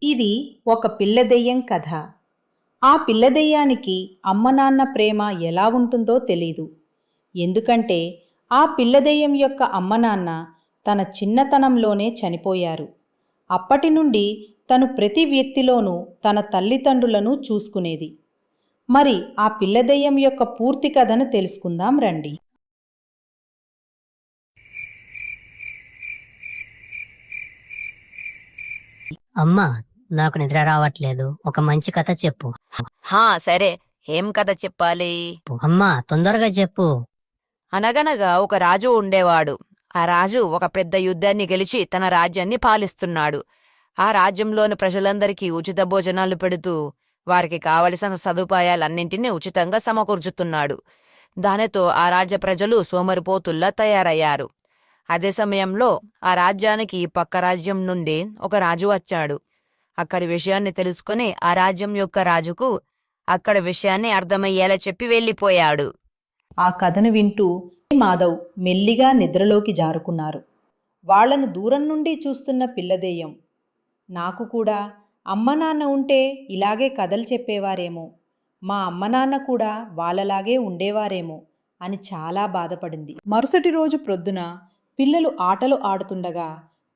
ఇది ఒక పిల్లదెయ్యం కథ. ఆ పిల్లదెయ్యానికి అమ్మ నాన్న ప్రేమ ఎలా ఉంటుందో తెలీదు. ఎందుకంటే ఆ పిల్లదెయ్యం యొక్క అమ్మ నాన్న తన చిన్నతనంలోనే చనిపోయారు. అప్పటి నుండి తను ప్రతి వ్యక్తిలోనూ తన తల్లిదండ్రులను చూసుకునేది. మరి ఆ పిల్లదెయ్యం యొక్క పూర్తి కథను తెలుసుకుందాం రండి. అమ్మా, నాకు నిద్ర రావట్లేదు. ఒక మంచి కథ చెప్పు. సరే, ఏం కథ చెప్పాలి? అమ్మా, తొందరగా చెప్పు. అనగనగా ఒక రాజు ఉండేవాడు. ఆ రాజు ఒక పెద్ద యుద్ధాన్ని గెలిచి తన రాజ్యాన్ని పాలిస్తున్నాడు. ఆ రాజ్యంలోని ప్రజలందరికీ ఉచిత భోజనాలు పెడుతూ వారికి కావలసిన సదుపాయాలన్నింటినీ ఉచితంగా సమకూర్చుతున్నాడు. దానితో ఆ రాజ్య ప్రజలు సోమరిపోతుల్లా తయారయ్యారు. అదే సమయంలో ఆ రాజ్యానికి పక్క రాజ్యం నుండి ఒక రాజు వచ్చాడు. అక్కడి విషయాన్ని తెలుసుకుని ఆ రాజ్యం యొక్క రాజుకు అక్కడి విషయాన్ని అర్థమయ్యేలా చెప్పి వెళ్ళిపోయాడు. ఆ కథను వింటూ మాధవ్ మెల్లిగా నిద్రలోకి జారుకున్నారు. వాళ్లను దూరం నుండి చూస్తున్న పిల్లదెయ్యం, నాకు కూడా అమ్మ నాన్న ఉంటే ఇలాగే కథలు చెప్పేవారేమో, మా అమ్మ నాన్న కూడా వాళ్ళలాగే ఉండేవారేమో అని చాలా బాధపడింది. మరుసటి రోజు ప్రొద్దున పిల్లలు ఆటలు ఆడుతుండగా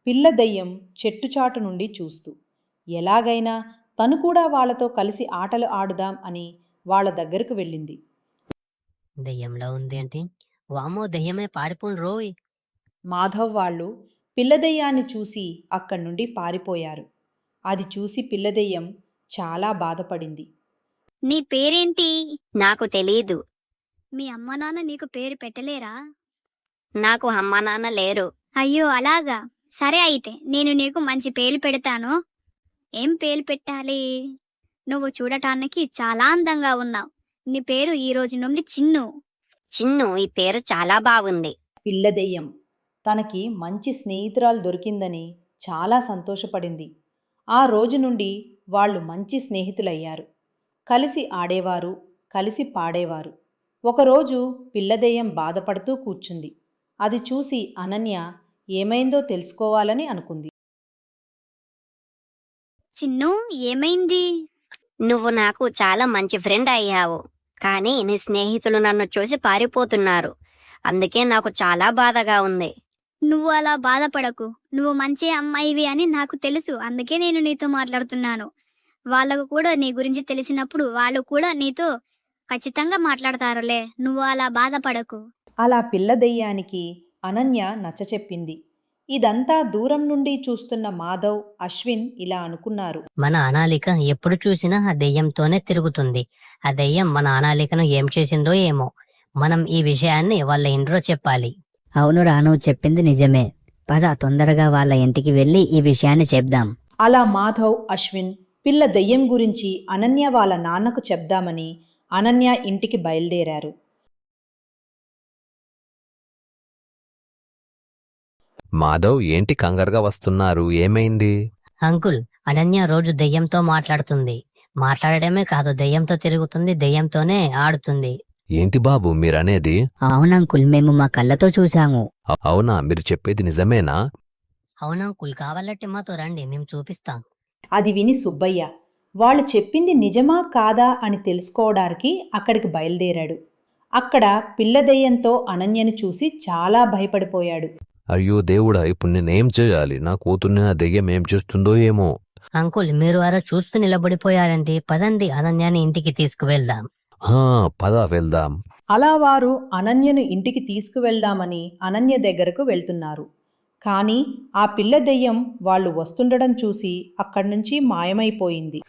పిల్లదెయ్యం చెట్టుచాటు నుండి చూస్తూ ఎలాగైనా తను కూడా వాళ్లతో కలిసి ఆటలు ఆడుదాం అని వాళ్ళ దగ్గరకు వెళ్ళింది. దెయ్యంలో ఉంది అంటే వామో, దెయ్యమే పారిపోను రోయ్. మాధవ్ వాళ్ళు పిల్లదెయ్యాన్ని చూసి అక్కడి నుండి పారిపోయారు. అది చూసి పిల్లదెయ్యం చాలా బాధపడింది. నీ పేరేంటి? నాకు తెలీదు. మీ అమ్మ నాన్న నీకు పేరు పెట్టలేరా? నాకు అమ్మ నాన్న లేరు. అయ్యో అలాగా, సరే అయితే నేను నీకు మంచి పేరు పెడతాను. ఏం పేరు పెట్టాలి? నువ్వు చూడటానికి చాలా అందంగా ఉన్నావు. నీ పేరు ఈ రోజు నుండి చిన్ను. చిన్ను, ఈ పేరు చాలా బాగుంది. పిల్లదెయ్యం తనకి మంచి స్నేహితురాలు దొరికిందని చాలా సంతోషపడింది. ఆ రోజు నుండి వాళ్ళు మంచి స్నేహితులయ్యారు. కలిసి ఆడేవారు, కలిసి పాడేవారు. ఒకరోజు పిల్లదెయ్యం బాధపడుతూ కూర్చుంది. అది చూసి అనన్య ఏమైందో తెలుసుకోవాలని అనుకుంది. చిన్ను, ఏమైంది? నువ్వు నాకు చాలా మంచి ఫ్రెండ్ అయ్యావు, కానీ నీ స్నేహితులు నన్ను చూసి పారిపోతున్నారు. అందుకే నాకు చాలా బాధగా ఉంది. నువ్వు అలా బాధపడకు. నువ్వు మంచి అమ్మాయివి అని నాకు తెలుసు. అందుకే నేను నీతో మాట్లాడుతున్నాను. వాళ్ళకు కూడా నీ గురించి తెలిసినప్పుడు వాళ్ళు కూడా నీతో ఖచ్చితంగా మాట్లాడతారులే. నువ్వు అలా బాధపడకు. అలా పిల్లదెయ్యానికి అనన్య నచ్చచెప్పింది. ఇదంతా దూరం నుండి చూస్తున్న మాధవ్, అశ్విన్ ఇలా అనుకున్నారు. మన అనాలిక ఎప్పుడు చూసినా ఆ దెయ్యంతోనే తిరుగుతుంది. ఆ దెయ్యం మన అనాలికను ఏం చేసిందో ఏమో. మనం ఈ విషయాన్ని వాళ్ళ ఇంట్లో చెప్పాలి. అవును రాను, చెప్పింది నిజమే. పద తొందరగా వాళ్ళ ఇంటికి వెళ్ళి ఈ విషయాన్ని చెప్దాం. అలా మాధవ్, అశ్విన్ పిల్ల దెయ్యం గురించి అనన్య వాళ్ళ నాన్నకు చెప్దామని అనన్య ఇంటికి బయలుదేరారు. మాధవ్, ఏంటి కంగారుగా వస్తున్నారు? ఏమైంది? అంకుల్, అనన్య రోజు దెయ్యంతో మాట్లాడుతుంది. మాట్లాడడమే కాదు, దెయ్యంతో తిరుగుతుంది, దెయ్యంతోనే ఆడుతుంది. ఏంటి బాబు మీరనేది? అవునంకుల్, మేము మా కళ్ళతో చూశాము. అవునా? మీరు చెప్పేది నిజమేనా? అవునంకుల్, కావాలంటే మాతో రండి, మేము చూపిస్తాం. అది విని సుబ్బయ్య వాళ్ళు చెప్పింది నిజమా కాదా అని తెలుసుకోవడానికి అక్కడికి బయలుదేరాడు. అక్కడ పిల్లదెయ్యంతో అనన్యని చూసి చాలా భయపడిపోయాడు. అయ్యో దేవుడా, ఇప్పుడు నేనేం చేయాలి? నా కూతుర్ని ఆ దెయ్యం ఏం చేస్తుందో ఏమో. అంకుల్, మీరు అలా చూస్తూ నిలబడిపోయారండి. పదండి, అనన్యాని ఇంటికి తీసుకువెళ్దాం. పద వెళ్దాం. అలా వారు అనన్యను ఇంటికి తీసుకువెళ్దామని అనన్య దగ్గరకు వెళ్తున్నారు. కానీ ఆ పిల్లదెయ్యం వాళ్ళు వస్తుండడం చూసి అక్కడి నుంచి మాయమైపోయింది.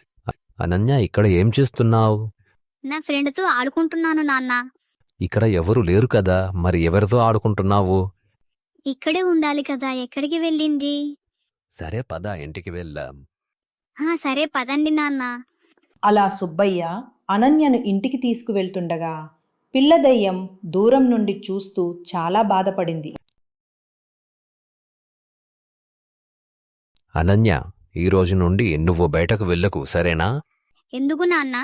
అనన్య, ఇక్కడ ఏం చేస్తున్నావు? నా ఫ్రెండ్తో ఆడుకుంటున్నాను నాన్న. ఇక్కడ ఎవరు లేరు కదా, మరి ఎవరితో ఆడుకుంటున్నావు? ఇక్కడే ఉండాలి కదా, ఎక్కడికి వెళ్ళింది? సరే పద, ఇంటికి వెళ్దాం. సరే పదండి నాన్న. అలా సుబ్బయ్య అనన్యను ఇంటికి తీసుకువెళ్తుండగా పిల్లదెయ్యం దూరం నుండి చూస్తూ చాలా బాధపడింది. అనన్య, ఈ రోజు నుండి నువ్వు బయటకు వెళ్ళకు, సరేనా? ఎందుకు నాన్న?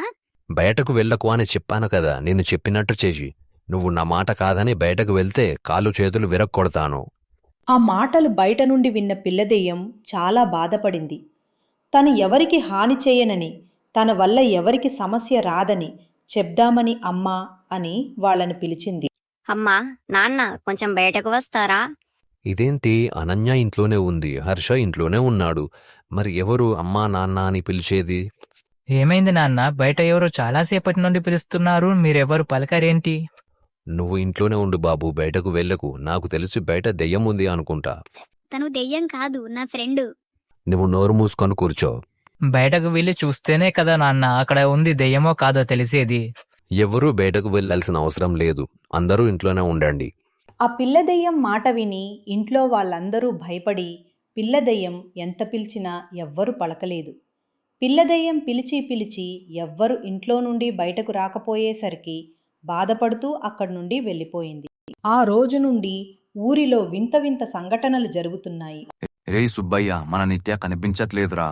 బయటకు వెళ్ళకు అని చెప్పాను కదా, నేను చెప్పినట్టు చేసి. నువ్వు నా మాట కాదని బయటకు వెళ్తే కాళ్ళు చేతులు విరక్కొడతాను. ఆ మాటలు బయట నుండి విన్న పిల్లదెయ్యం చాలా బాధపడింది. తను ఎవరికి హాని చేయనని, తన వల్ల ఎవరికి సమస్య రాదని చెప్దామని అమ్మా అని వాళ్ళని పిలిచింది. అమ్మా, నాన్న కొంచెం బయటకు వస్తారా? ఇదేంటి, అనన్య ఇంట్లోనే ఉంది, హర్ష ఇంట్లోనే ఉన్నాడు, మరి ఎవరు అమ్మా నాన్న అని పిలిచేది? ఏమైంది నాన్న? బయట ఎవరో చాలాసేపటి నుండి పిలుస్తున్నారు, మీరెవరు పలకరేంటి? నువ్వు ఇంట్లోనే ఉండు బాబు, బయటకు వెళ్ళకు. నాకు తెలిసి బయట దెయ్యం ఉంది అనుకుంటా. తను దెయ్యం కాదు, నా ఫ్రెండ్. నువ్వు నోరు మూసుకొని కూర్చో. బయటకు వెళ్ళి చూస్తేనే కదా నాన్న అక్కడ ఉంది దెయ్యమో కాదో తెలిసేది. ఎవరూ బయటకు వెళ్ళాల్సిన అవసరం లేదు, అందరూ ఇంట్లోనే ఉండండి. ఆ పిల్ల దెయ్యం మాట విని ఇంట్లో వాళ్ళందరూ భయపడి పిల్ల దెయ్యం ఎంత పిలిచినా ఎవ్వరూ పలకలేదు. పిల్ల దెయ్యం పిలిచి పిలిచి ఎవ్వరు ఇంట్లో నుండి బయటకు రాకపోయేసరికి బాధపడుతూ అక్కడి నుండి వెళ్ళిపోయింది. ఆ రోజు నుండి ఊరిలో వింత వింత సంఘటనలు జరుగుతున్నాయి. రేయ్ సుబ్బయ్య, మన నిత్య కనిపించట్లేదురా.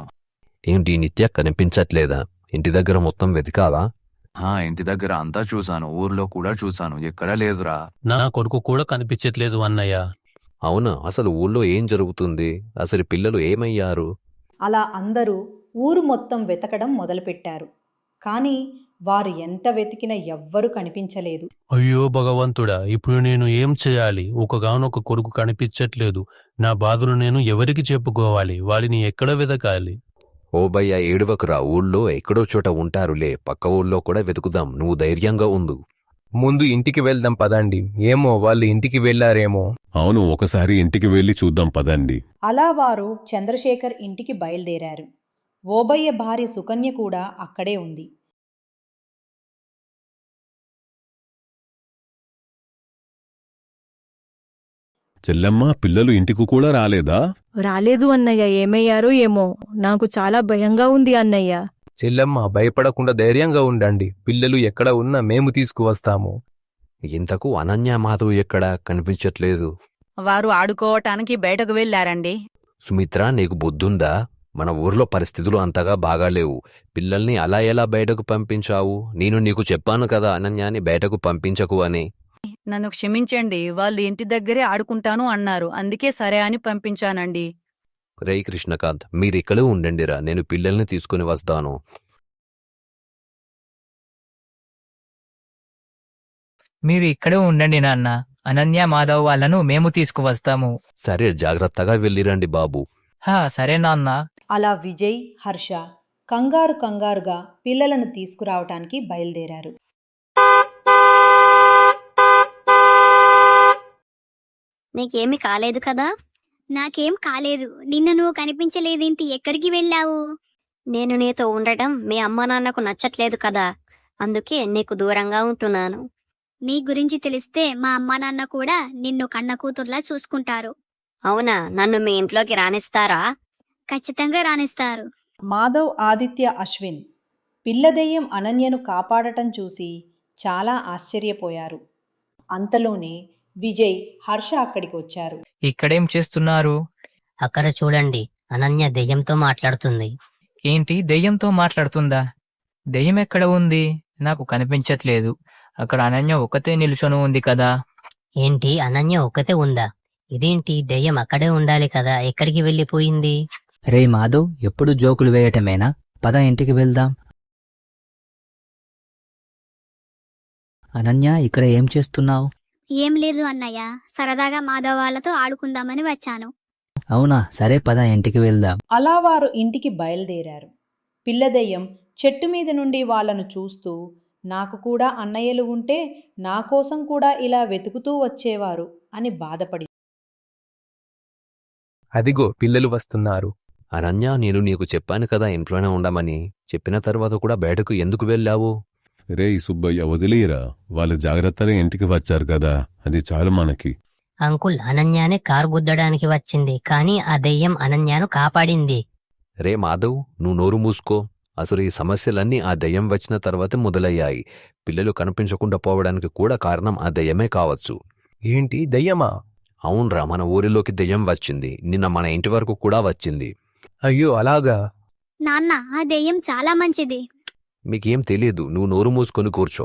ఏంటి, నిత్య కనిపించట్లేదా? ఇంటి దగ్గర మొత్తం వెతికావా? ఇంటి దగ్గర అంతా చూశాను, ఊర్లో కూడా చూశాను, ఎక్కడా లేదురా. నా కొడుకు కూడా కనిపించట్లేదు అన్నయ్య. అవునా? అసలు ఊళ్ళో ఏం జరుగుతుంది? అసలు పిల్లలు ఏమయ్యారు? అలా అందరూ ఊరు మొత్తం వెతకడం మొదలుపెట్టారు. కానీ వారు ఎంత వెతికినా ఎవ్వరూ కనిపించలేదు. అయ్యో భగవంతుడా, ఇప్పుడు నేను ఏం చేయాలి? ఒకగానొక కొడుకు కనిపించట్లేదు. నా బాధను నేను ఎవరికి చెప్పుకోవాలి? వాడిని ఎక్కడ వెతకాలి? ఓ భయ్యా, ఏడువకురా, ఊళ్ళో ఎక్కడో చోట ఉంటారులే, పక్క ఊళ్ళో కూడా వెతుకుదాం, నువ్వు ధైర్యంగా ఉండు. ముందు ఇంటికి వెళ్దాం పదండి. ఏమో వాళ్ళు ఇంటికి వెళ్లారేమో. అవును, ఒకసారి ఇంటికి వెళ్ళి చూద్దాం పదండి. అలా వారు చంద్రశేఖర్ ఇంటికి బయలుదేరారు. ఓబయ్య భార్య సుకన్య కూడా అక్కడే ఉంది. చెల్లెమ్మ, పిల్లలు ఇంటికి కూడా రాలేదా? రాలేదు అన్నయ్య, ఏమయ్యారో ఏమో, నాకు చాలా భయంగా ఉంది అన్నయ్య. చెల్లెమ్మ, భయపడకుండా ధైర్యంగా ఉండండి. పిల్లలు ఎక్కడ ఉన్నా మేము తీసుకువస్తాము. ఇంతకు అనన్య మాధవ్ ఎక్కడా కనిపించట్లేదు? వారు ఆడుకోవటానికి బయటకు వెళ్లారండి. సుమిత్ర, నీకు బుద్ధుందా? మన ఊర్లో పరిస్థితులు అంతగా బాగాలేవు, పిల్లల్ని అలా ఎలా బయటకు పంపించావు? నేను నీకు చెప్పాను కదా అనన్యాని బయటకు పంపించకు అని. నన్ను క్షమించండి, వాళ్ళు ఇంటి దగ్గరే ఆడుకుంటాను అన్నారు, అందుకే సరే అని పంపించానండి. రేయ్ కృష్ణకాంత్, మీరిక్కడే ఉండండిరా, నేను పిల్లల్ని తీసుకుని వస్తాను. మీరు ఇక్కడే ఉండండి నాన్న, అనన్య మాధవ్ వాళ్ళను మేము తీసుకువస్తాము. సరే, జాగ్రత్తగా వెళ్ళిరండి బాబు. సరే నాన్న. అలా విజయ్, హర్ష కంగారు కంగారుగా పిల్లలను తీసుకురావటానికి బయలుదేరారు. నీకేమి కాలేదు కదా? నాకేం కాలేదు. నిన్న నువ్వు కనిపించలేదేంటి? ఎక్కడికి వెళ్ళావు? నేను నీతో ఉండటం మీ అమ్మ నాన్నకు నచ్చట్లేదు కదా, అందుకే నీకు దూరంగా ఉంటున్నాను. నీ గురించి తెలిస్తే మా అమ్మా నాన్న కూడా నిన్ను కన్న కూతుర్లా చూసుకుంటారు. అవునా? నన్ను మీ ఇంట్లోకి రానిస్తారా? ఖచ్చితంగా రానిస్తారు. మాధవ్, ఆదిత్య, అశ్విన్ పిల్లదెయ్యం అనన్యను కాపాడటం చూసి చాలా ఆశ్చర్యపోయారు. అంతలోనే విజయ్, హర్ష అక్కడికి వచ్చారు. ఇక్కడేం చేస్తున్నారు? అక్కడ చూడండి, అనన్య దెయ్యంతో మాట్లాడుతుంది. ఏంటి, దెయ్యంతో మాట్లాడుతుందా? దెయ్యం ఎక్కడ ఉంది? నాకు కనిపించట్లేదు. అక్కడ అనన్య ఒకతే నిలుచొని ఉంది కదా. ఏంటి, అనన్య ఒకతే ఉందా? ఇదేంటి, దెయ్యం అక్కడే ఉండాలి కదా, ఎక్కడికి వెళ్ళిపోయింది? రే మాధవ్, ఎప్పుడు జోకులు వేయటమేనా? పద ఇంటికి వెళ్దాం. అనన్య, ఇక్కడ ఏం చేస్తున్నావు? ఏం లేదు అన్నయ్య, సరదాగా మాధవ్ వాళ్ళతో ఆడుకుందామని వచ్చాను. అవునా? సరే పద ఇంటికి వెళ్దాం. అలా వారు ఇంటికి బయలుదేరారు. పిల్లదెయ్యం చెట్టు మీద నుండి వాళ్ళను చూస్తూ, నాకు కూడా అన్నయ్యలు ఉంటే నా కోసం కూడా ఇలా వెతుకుతూ వచ్చేవారు అని బాధపడి, అదిగో పిల్లలు వస్తున్నారు. అనన్య, నేను నీకు చెప్పాను కదా ఇంట్లోనే ఉండమని. చెప్పిన తర్వాత కూడా బయటకు ఎందుకు వెళ్ళావు? రేయ్ సుబ్బయ్య, వదిలేయరా, వాళ్ళు జాగ్రత్తగా ఇంటికి వచ్చారు కదా, అది చాలు మనకి. అంకుల్, అనన్యానే కారు గుద్దడానికి వచ్చింది, కానీ ఆ దెయ్యం అనన్యాను కాపాడింది. రే మాధవ్, నువ్వు నోరు మూసుకో. అసలు ఈ సమస్యలన్నీ ఆ దెయ్యం వచ్చిన తర్వాతే మొదలయ్యాయి. పిల్లలు కనిపించకుండా పోవడానికి కూడా కారణం ఆ దెయ్యమే కావచ్చు. ఏంటి, దయ్యమా? అవునరా, మన ఊరిలోకి దెయ్యం వచ్చింది, నిన్న మన ఇంటి వరకు కూడా వచ్చింది. అయ్యో, అలాగా? నాన్న, ఆ దెయ్యం చాలా మంచిది. మీకేం తెలీదు, నువ్వు నోరు మూసుకొని కూర్చో.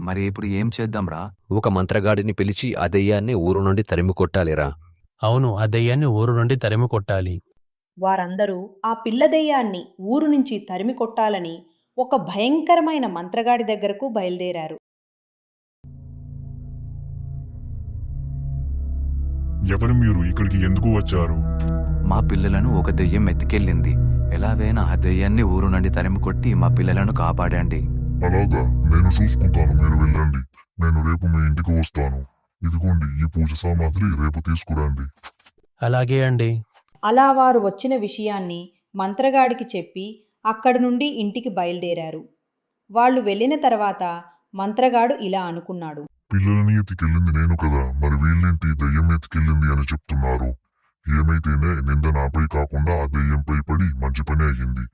మరి ఇప్పుడు ఏం చేద్దాంరా? ఒక మంత్రగాడిని పిలిచి ఆ దెయ్యాన్ని ఊరు నుండి తరిమి కొట్టాలిరా. అవును, ఆ దెయ్యాన్ని ఊరు నుండి తరిమి కొట్టాలి. వారందరూ ఆ పిల్లదెయ్యాన్ని ఊరు నుంచి తరిమి కొట్టాలని ఒక భయంకరమైన మంత్రగాడి దగ్గరకు బయలుదేరారు. ఎవరు మీరు? ఇక్కడికి ఎందుకు వచ్చారు? మా పిల్లలను ఒక దెయ్యం ఎత్తుకెళ్ళింది. ఎలాగైనా ఆ దెయ్యాన్ని ఊరు నుండి తరిమి కొట్టి మా పిల్లలను కాపాడండి. అలాగా, నేను చూసుకుంటాను, మీరు వెళ్ళండి. నేను రేపు మీ ఇంటికి వస్తాను. ఇదిగోండి, ఈ పూజ సామాగ్రి రేపు తీసుకురండి. అలాగే అండి. అలా వారు వచ్చిన విషయాన్ని మంత్రగాడికి చెప్పి అక్కడి నుండి ఇంటికి బయలుదేరారు. వాళ్ళు వెళ్ళిన తర్వాత మంత్రగాడు ఇలా అనుకున్నాడు. పిల్లలని ఎత్తుకెళ్ళింది నేను కదా, మరి వీళ్ళేంటి దెయ్యం ఎత్తుకెళ్ళింది అని చెప్తున్నారు. ఏమైతేనే నింద నాపై కాకుండా ఆ దెయ్యంపై పడి మంచి పని అయ్యింది.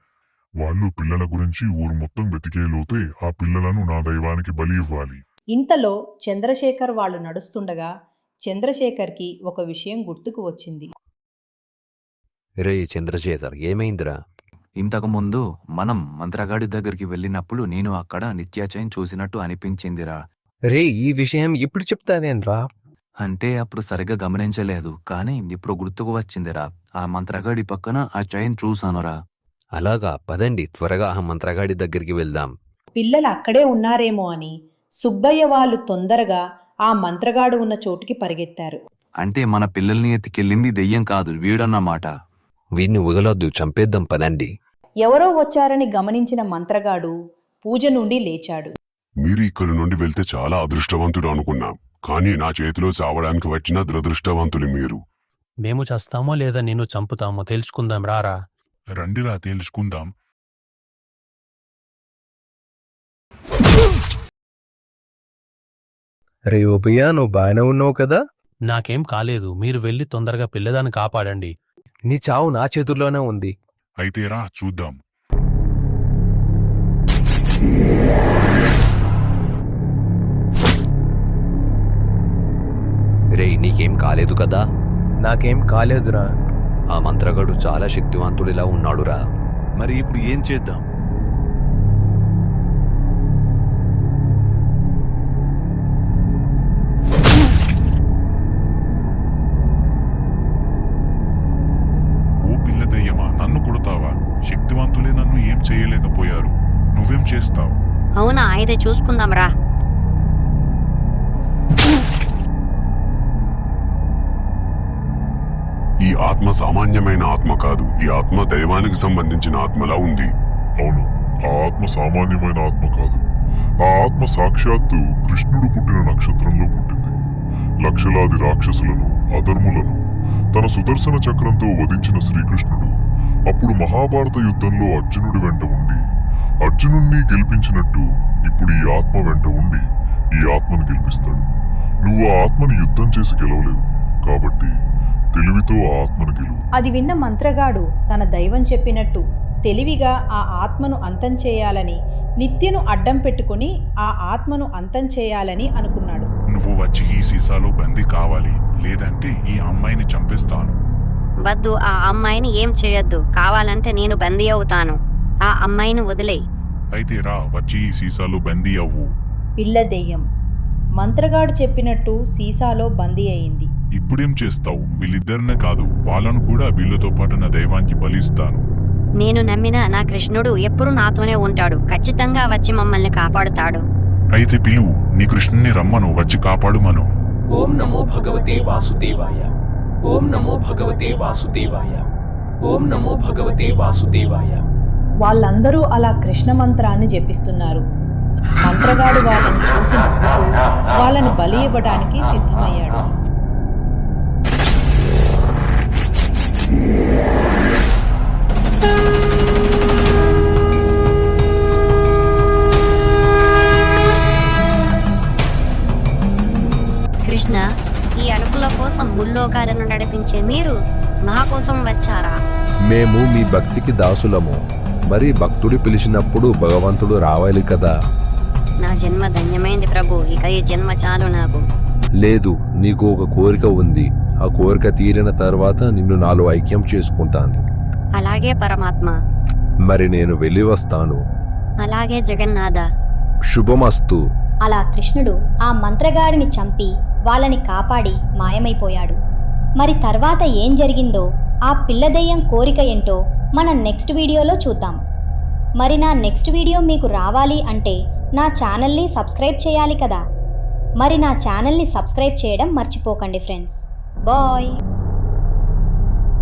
వాళ్ళు పిల్లల గురించి ఊరు మొత్తం వెతికేలోతే ఆ పిల్లలను నా దైవానికి బలి ఇవ్వాలి. ఇంతలో చంద్రశేఖర్ వాళ్ళు నడుస్తుండగా చంద్రశేఖర్కి ఒక విషయం గుర్తుకు వచ్చింది. రే చంద్రశేఖర్, ఏమైందిరా? ఇంతకుముందు మనం మంత్రగాడి దగ్గరికి వెళ్ళినప్పుడు నేను అక్కడ నిత్యాచయం చూసినట్టు అనిపించిందిరా. రే, ఈ విషయం ఇప్పుడు చెప్తావేంట్రా? అంటే అప్పుడు సరిగ్గా గమనించలేదు, కానీ ఇప్పుడు గుర్తుకు వచ్చిందిరా. ఆ మంత్రగాడి పక్కన ఆ చైన్ చూసానురా. అలాగా, పదండి త్వరగా ఆ మంత్రగాడి దగ్గరికి వెళ్దాం. పిల్లలు అక్కడే ఉన్నారేమో అని సుబ్బయ్య వాళ్ళు తొందరగా ఆ మంత్రగాడు ఉన్న చోటుకి పరిగెత్తారు. అంటే మన పిల్లల్ని ఎత్తుకెళ్ళింది దెయ్యం కాదు, వీడన్నమాట. వీడిని వగలొద్దు, చంపేద్దాం, పదండి. ఎవరో వచ్చారని గమనించిన మంత్రగాడు పూజ నుండి లేచాడు. మీరు ఇక్కడి నుండి వెళ్తే చాలా అదృష్టవంతుడు అనుకున్నాం, కానీ నా చేతిలో చావడానికి వచ్చిన దురదృష్టవంతులు మీరు. మేము చస్తామో లేదా నిన్ను చంపుతామో తెలుసుకుందాం, రారా. రండిరా, తెలుసుకుందాం. రే ఓబయ్యా, నువ్వు బాగానే ఉన్నావు కదా? నాకేం కాలేదు, మీరు వెళ్ళి తొందరగా పిల్లదాన్ని కాపాడండి. నీ చావు నా చేతుల్లోనే ఉంది. అయితే రా చూద్దాం. రే, నీకేం కాలేదు కదా? నాకేం కాలేదురా. ఆ మంత్రగాడు చాలా శక్తివంతుడిలా ఉన్నాడురా. మరి ఇప్పుడు ఏం చేద్దాం? ఓ పిల్ల దెయ్యమా, నన్ను కొడతావా? శక్తివంతులే నన్ను ఏం చేయలేకపోయారు, నువ్వేం చేస్తావు? అవునా, అయితే చూసుకుందాం రా. ఈ ఆత్మ సామాన్యమైన ఆత్మ కాదు, ఈ ఆత్మ దైవానికి సంబంధించిన ఆత్మలా ఉంది. అవును, ఆ ఆత్మ సామాన్యమైన ఆత్మ కాదు. ఆ ఆత్మ సాక్షాత్తు కృష్ణుడు పుట్టిన నక్షత్రంలో పుట్టింది. లక్షలాది రాక్షసులను, అధర్ములను తన సుదర్శన చక్రంతో వధించిన శ్రీకృష్ణుడు అప్పుడు మహాభారత యుద్ధంలో అర్జునుడి వెంట ఉండి అర్జునుణ్ణి గెలిపించినట్టు ఇప్పుడు ఈ ఆత్మ వెంట ఉండి ఈ ఆత్మను గెలిపిస్తాడు. నువ్వు ఆ ఆత్మని యుద్ధం చేసి గెలవలేవు, కాబట్టి తెలివితో ఆ ఆత్మను గెలువు. అది విన్న మంత్రగాడు తన దైవం చెప్పినట్టు తెలివిగా ఆ ఆత్మను అంతం చేయాలని, నిత్యను అడ్డం పెట్టుకుని ఆ ఆత్మను అంతం చేయాలని అనుకున్నాడు. నువ్వు వచ్చి ఈ సీసాలో బందీ కావాలి, లేదంటే ఈ అమ్మాయిని చంపేస్తాను. వద్దు, ఆ అమ్మాయిని ఏం చేయొద్దు. కావాలంటే నేను బందీ అవుతాను. ఆ అమ్మాయిని వదిలేయ్. అయితే రా, వచ్చి ఈ సీసాలో బందీ అవ్వు. పిల్ల దెయ్యం మంత్రగాడు చెప్పినట్టు సీసాలో బందీ అయింది. ఇప్పుడేం చేస్తావు? వీళ్ళిద్దరినే కాదు, వాళ్ళను కూడా వీళ్ళతో పాటు నా దైవానికి బలిస్తాను. నేను నమ్మిన నా కృష్ణుడు ఎప్పుడు నాతోనే ఉంటాడు. ఖచ్చితంగా వచ్చి మమ్మల్ని కాపాడుతాడు. అయితే పిలువు, నీ కృష్ణుని రమ్మను, వచ్చి కాపాడుమను. ఓం నమో భగవతే వాసుదేవాయ. ఓం నమో భగవతే వాసుదేవాయ. ఓం నమో భగవతే వాసుదేవాయ. వాళ్ళందరూ అలా కృష్ణ మంత్రాన్ని జపిస్తున్నారు. మంత్రగాడు వాళ్ళని చూసి నవ్వుతూ వాళ్ళని బలి ఇవ్వడానికి సిద్ధమయ్యాడు. కృష్ణ, ఈ అరుపుల కోసం ముల్లోకాలను నడిపించే మీరు మా కోసం వచ్చారా? మేము మీ భక్తికి దాసులము. మరి భక్తుడు పిలిచినప్పుడు భగవంతుడు రావాలి కదా. నా జన్మ ధన్యమైంది ప్రభు, ఇక ఈ జన్మ చాలు నాకు. లేదు, నీకు ఒక కోరిక ఉంది. ఆ కోరిక తీరిన తర్వాత నిన్ను నాలో ఐక్యం చేసుకుంటాను. అలాగే పరమాత్మ. మరి నేను వెళ్ళి వస్తాను. అలాగే జగన్నాథ. శుభమస్తు. అలా కృష్ణుడు ఆ మంత్రగాడిని చంపి వాళ్ళని కాపాడి మాయమైపోయాడు. మరి తర్వాత ఏం జరిగిందో ఆ పిల్ల దెయ్యం కోరిక ఏంటో మనం నెక్స్ట్ వీడియోలో చూద్దాం. మరి నా నెక్స్ట్ వీడియో మీకు రావాలి అంటే నా ఛానల్ని సబ్స్క్రైబ్ చేయాలి కదా. మరి నా ఛానల్ని సబ్స్క్రైబ్ చేయడం మర్చిపోకండి ఫ్రెండ్స్. బాయ్.